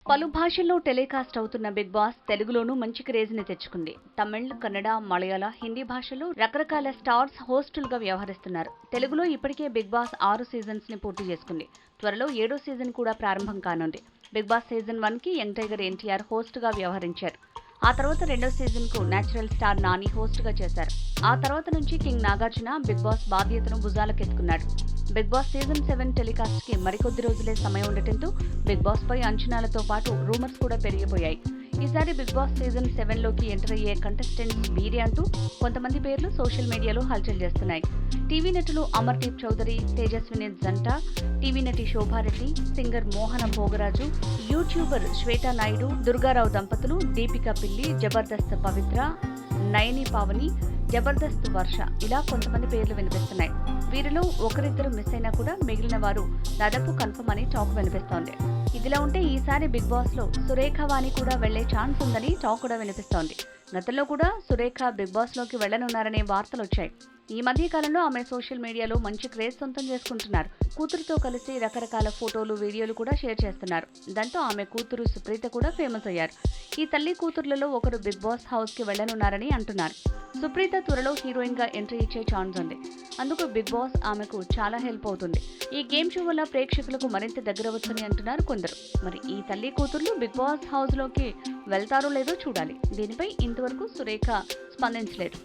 పలు భాషల్లో టెలికాస్ట్ అవుతున్న బిగ్ బాస్ తెలుగులోనూ మంచి క్రేజ్ ని తెచ్చుకుంది. తమిళ్, కన్నడ, మలయాళ, హిందీ భాషల్లో రకరకాల స్టార్స్ హోస్టులుగా వ్యవహరిస్తున్నారు. తెలుగులో ఇప్పటికే బిగ్ బాస్ 6 సీజన్స్ ని పూర్తి చేసుకుంది. త్వరలో 7వ సీజన్ కూడా ప్రారంభం కానుంది. బిగ్ బాస్ సీజన్ 1 కి యంగ్ టైగర్ ఎన్టీఆర్ హోస్ట్ గా వ్యవహరించారు. ఆ తర్వాత 2వ సీజన్ కు నేచురల్ స్టార్ నాని హోస్ట్ గా చేశారు. ఆ తర్వాత నుంచి కింగ్ నాగార్జున బిగ్ బాస్ బాధ్యతను భుజాలకెత్తుకున్నాడు. బిగ్ బాస్ సీజన్ 7 టెలికాస్ట్ కి మరికొద్ది రోజులే సమయం ఉండటంతో బిగ్ బాస్ పై అంచనాలతో పాటు రూమర్స్ కూడా పెరిగిపోయాయి. ఈసారి బిగ్ బాస్ సీజన్ 7 లోకి ఎంటర్ అయ్యే కంటెస్టెంట్స్ వీరే అంటూ కొంతమంది పేర్లు సోషల్ మీడియాలో హల్చల్ చేస్తున్నాయి. టీవీ నటులు అమర్దీప్ చౌదరి, తేజస్విని జంట, టీవీ నటి శోభారెడ్డి, సింగర్ మోహన భోగరాజు, యూట్యూబర్ శ్వేతా నాయుడు, దుర్గారావు దంపతులు, దీపికా పిల్లి, జబర్దస్త్ పవిత్ర, నయని పావని, జబర్దస్త్ వర్ష ఇలా కొంతమంది పేర్లు వినిపిస్తున్నాయి. వీరిలో ఒకరిద్దరు మిస్ అయినా కూడా మిగిలిన వారు దాదాపు కన్ఫర్మ్ అని టాక్ వినిపిస్తోంది. ఇదిలా ఉంటే ఈసారి బిగ్ బాస్ లో సురేఖ వాణి కూడా వెళ్లే ఛాన్స్ ఉందని టాక్ కూడా వినిపిస్తోంది. గతంలో కూడా సురేఖ బిగ్ బాస్ లోకి వెళ్లనున్నారనే వార్తలు వచ్చాయి. ఈ మధ్య కాలంలో ఆమె సోషల్ మీడియాలో మంచి క్రేజ్ సొంతం చేసుకుంటున్నారు. కూతురుతో కలిసి రకరకాల ఫోటోలు, వీడియోలు కూడా షేర్ చేస్తున్నారు. దాంతో ఆమె కూతురు సుప్రీత కూడా ఫేమస్ అయ్యారు. ఈ తల్లి కూతుర్లలో ఒకరు బిగ్ బాస్ హౌస్ కి వెళ్లనున్నారని అంటున్నారు. సుప్రీత త్వరలో హీరోయిన్ గా ఎంట్రీ ఇచ్చే ఛాన్స్ ఉంది. అందుకు బిగ్ బాస్ ఆమెకు చాలా హెల్ప్ అవుతుంది. ఈ గేమ్ షో వల్ల ప్రేక్షకులకు మరింత దగ్గరవచ్చని అంటున్నారు కొందరు. మరి ఈ తల్లి కూతుర్లు బిగ్ బాస్ హౌస్ లోకి వెళ్తారో లేదో చూడాలి. దీనిపై ఇంతవరకు సురేఖ స్పందించలేదు.